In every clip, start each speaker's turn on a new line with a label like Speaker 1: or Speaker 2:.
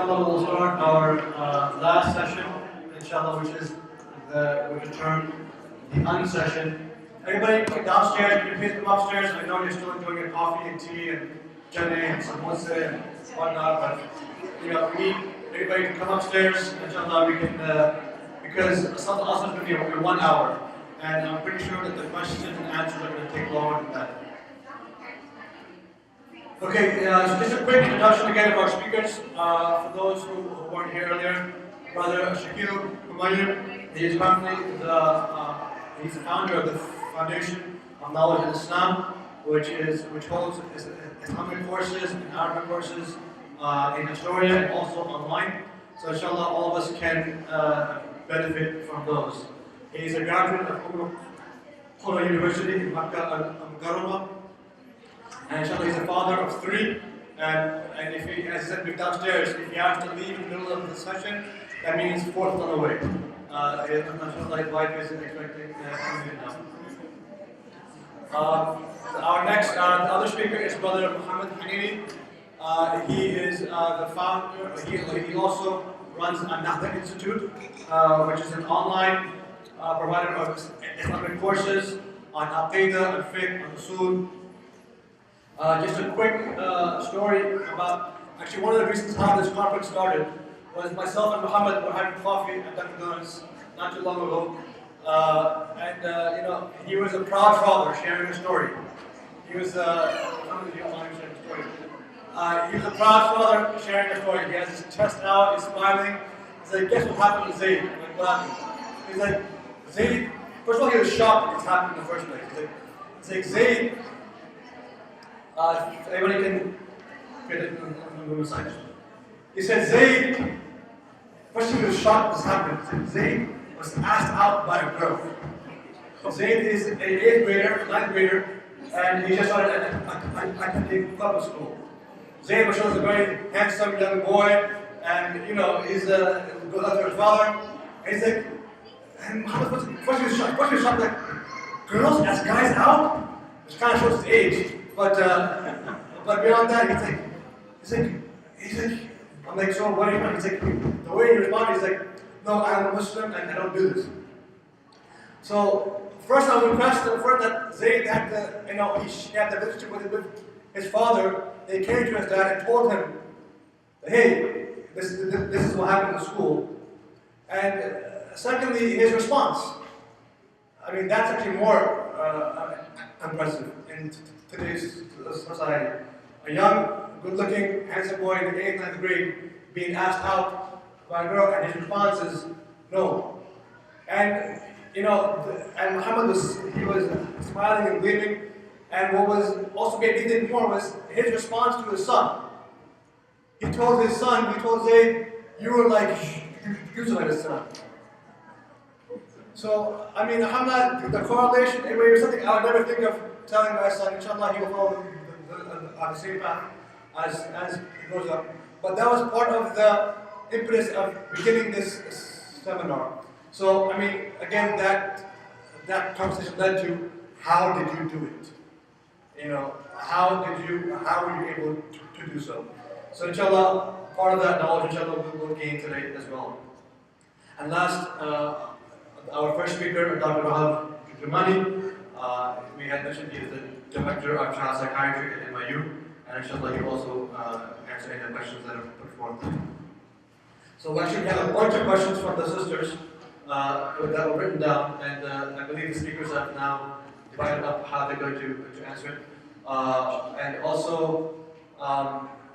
Speaker 1: inshallah we'll start our last session, inshallah, which is we term the unsession. Everybody downstairs, you can please come upstairs. I know you're still enjoying your coffee and tea and Jannah and samosa and whatnot, but we need everybody to come upstairs, inshallah, we can, because something else is going to be over 1 hour, and I'm pretty sure that the questions and answers are going to take longer than that. Okay, just a quick introduction again of our speakers. For those who weren't here earlier, Brother Shakil Humayun, he is currently he's the founder of the Foundation of Knowledge in Islam, which holds Islamic courses and Arabic courses in Astoria and also online. So inshallah, all of us can benefit from those. He is a graduate of Qura University in Makkah al-Mukarramah. And inshallah, he's a father of 3. And if he, as I said downstairs, if he has to leave in the middle of the session, that means 4th on the way. I'm not sure his wife is expecting coming now. Our next, the other speaker is Brother Muhammad Hanini. He is the founder. He also runs An-Nahda Institute, which is an online provider of Islamic courses on Aqidah, on Fiqh, on Usul. Just a quick story about, actually one of the reasons how this conference started was myself and Muhammad were having coffee at Dunkin' Donuts not too long ago. He was a proud father sharing a story. He was he was a proud father sharing a story. He has his chest out, he's smiling. He's like, guess what happened to Zayd? I'm like, what happened? He's like, Zayd, first of all, he was shocked that this happened in the first place. He's like Zayd, anybody can get it on the side. He said, Zayd, first he was shocked this happened. He said, Zayd was asked out by a girl. Zayd is an 8th grader, 9th grader, and he just started at the public school. Zayd was a very handsome young boy, and he's goes out to his father. And he's like, and first he was shocked, like, girls ask guys out? Which kind of shows his age. But beyond that, he's like, I'm like, so what do you want? He's like, the way he responded, he's like, no, I'm a Muslim and I don't do this. So first I was impressed that Zayd had he had the relationship with his father. They came to his dad and told him, hey, this is what happened in school. And secondly, his response. I mean, that's actually more impressive in today's society. A young, good-looking, handsome boy in the 8th, 9th grade being asked out by a girl, and his response is no. And and Muhammad was smiling and gleaming. And what was also made me think more was his response to his son. He told Zayd, you were like Yusuf alayhi salam. So, I mean, the correlation, it was something I would never think of telling my son, inshallah, he will follow the same path as he grows up. But that was part of the impetus of beginning this seminar. So, I mean, again, that conversation led to how did you do it? How were you able to do so? So, inshallah, part of that knowledge, inshallah, we will gain today as well. And last, our first speaker, Dr. Rahab Jumani, we had mentioned he is the director of child psychiatry at NYU, and inshallah he will also answer any questions that are put forth. So actually we have a bunch of questions from the sisters that were written down, and I believe the speakers have now divided up how they're going to answer it. And also,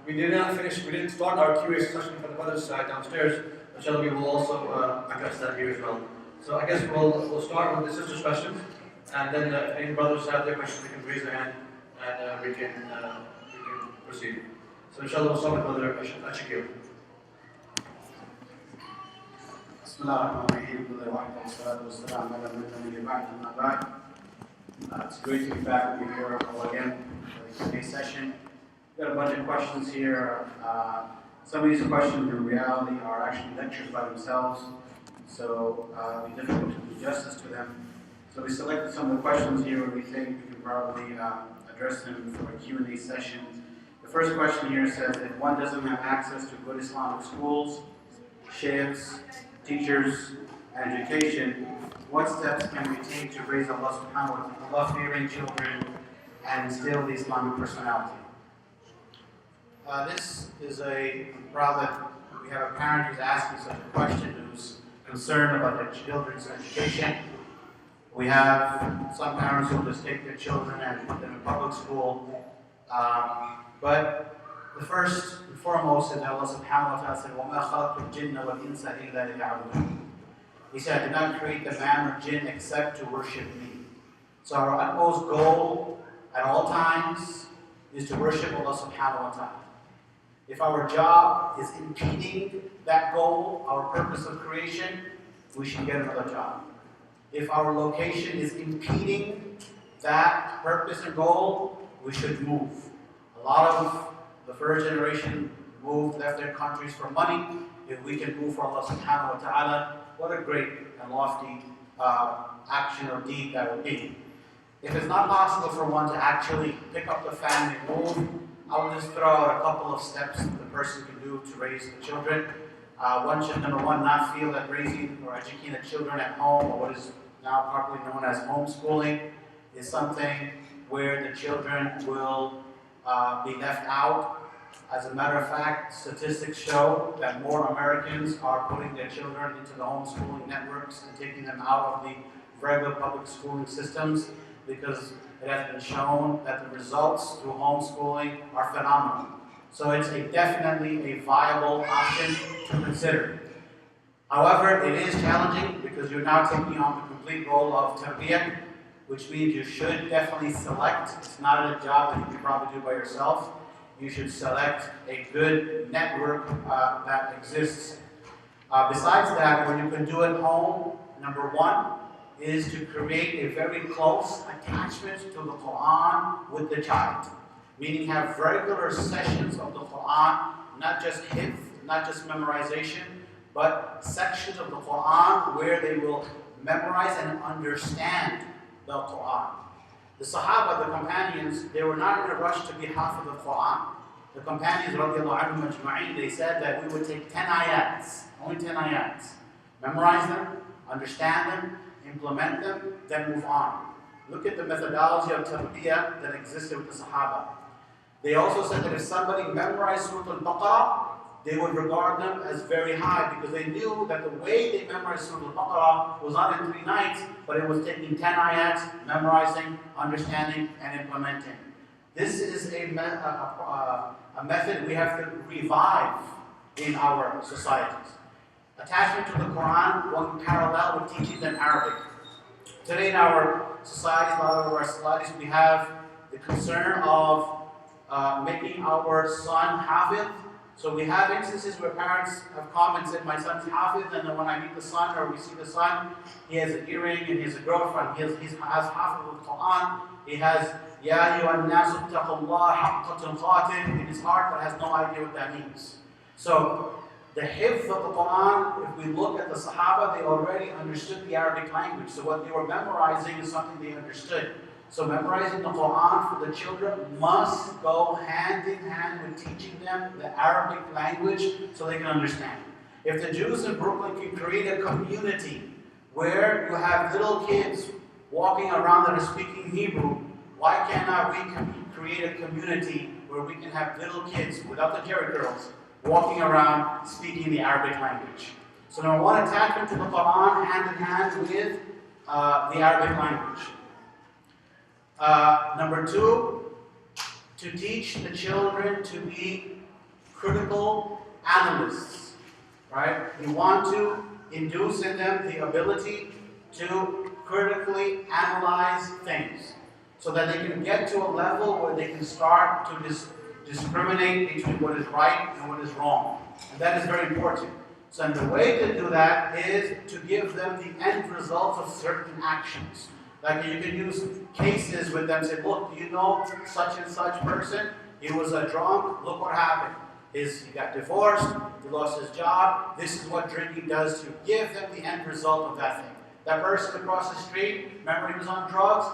Speaker 1: we didn't start our QA session from the other side downstairs. Inshallah, we will also address that here as well. So I guess we'll start with the sisters' questions, and then if any brothers have their questions, they can raise their hand, and we can proceed. So inshallah, we'll start with Brother Ashikil.
Speaker 2: It's great to be back with you here all again for the Q&A session. We've got a bunch of questions here. Some of these questions in reality are actually lectures by themselves, so it'll be difficult to do justice to them. So we selected some of the questions here where we think we can probably address them for a Q&A session The first question here says, if one doesn't have access to good Islamic schools, sheikhs, teachers, and education, what steps can we take to raise Allah subhanahu wa ta'ala, Allah-fearing children and instill the Islamic personality? This is I'm proud that we have a parent who's asking such a question, who's concerned about their children's education. We have some parents who just take their children and put them in public school. But the first and foremost is that Allah subhanahu wa ta'ala said, وَمَا خَلَقْتُ الْجِنَّ وَالْإِنسَ إِلَّا لِيَعْبُدُونِ. He said, I did not create the man or jinn except to worship me. So our utmost goal at all times is to worship Allah subhanahu wa ta'ala. If our job is impeding that goal, our purpose of creation, we should get another job. If our location is impeding that purpose and goal, we should move. A lot of the first generation left their countries for money. If we can move for Allah subhanahu wa ta'ala, what a great and lofty action or deed that would be. If it's not possible for one to actually pick up the family and move, I will just throw out a couple of steps that the person can do to raise the children. One should, number one, not feel that raising or educating the children at home, or what is now popularly known as homeschooling, is something where the children will be left out. As a matter of fact, statistics show that more Americans are putting their children into the homeschooling networks and taking them out of the regular public schooling systems, because it has been shown that the results through homeschooling are phenomenal. So it's definitely a viable option to consider. However, it is challenging because you're now taking on the complete role of tarbiyah, which means you should definitely select. It's not a job that you can probably do by yourself. You should select a good network that exists. Besides that, what you can do at home, number one, is to create a very close attachment to the Quran with the child. Meaning have regular sessions of the Quran, not just hifz, not just memorization, but sections of the Quran where they will memorize and understand the Quran. The Sahaba, the companions, they were not in a rush to be half of the Quran. The companions, radiallahu anhum ajma'in, they said that we would take 10 ayats, only 10 ayats, memorize them, understand them, implement them, then move on. Look at the methodology of tarbiyah that existed with the Sahaba. They also said that if somebody memorized Surah Al-Baqarah, they would regard them as very high, because they knew that the way they memorized Surah Al-Baqarah was not in 3 nights, but it was taking 10 ayats, memorizing, understanding, and implementing. This is a method we have to revive in our societies. Attachment to the Quran going parallel with teaching them Arabic. Today in our societies, a lot of our societies, we have the concern of making our son Hafidh. So we have instances where parents have commented, my son's Hafidh, and then when I meet the son or we see the son, he has an earring and he has a girlfriend. He has Hafidh of the Quran. He has Ya ayyuhan nasu ittaqullah haqqa tuqatih in his heart, but has no idea what that means. So the hifz of the Quran, if we look at the Sahaba, they already understood the Arabic language. So what they were memorizing is something they understood. So memorizing the Quran for the children must go hand in hand with teaching them the Arabic language so they can understand. If the Jews in Brooklyn can create a community where you have little kids walking around that are speaking Hebrew, why cannot we create a community where we can have little kids, without the Jerry girls, walking around speaking the Arabic language? So number one, attachment to the Quran hand in hand with the Arabic language. Number two, to teach the children to be critical analysts, right? You want to induce in them the ability to critically analyze things so that they can get to a level where they can start to discriminate between what is right and what is wrong. And that is very important. So and the way to do that is to give them the end results of certain actions. Like you can use cases with them, say, look, do you know such and such person? He was a drunk, look what happened. He got divorced, he lost his job, this is what drinking does to give them the end result of that thing. That person across the street, remember he was on drugs,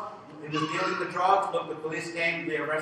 Speaker 2: he was dealing with drugs, look, the police came, they arrested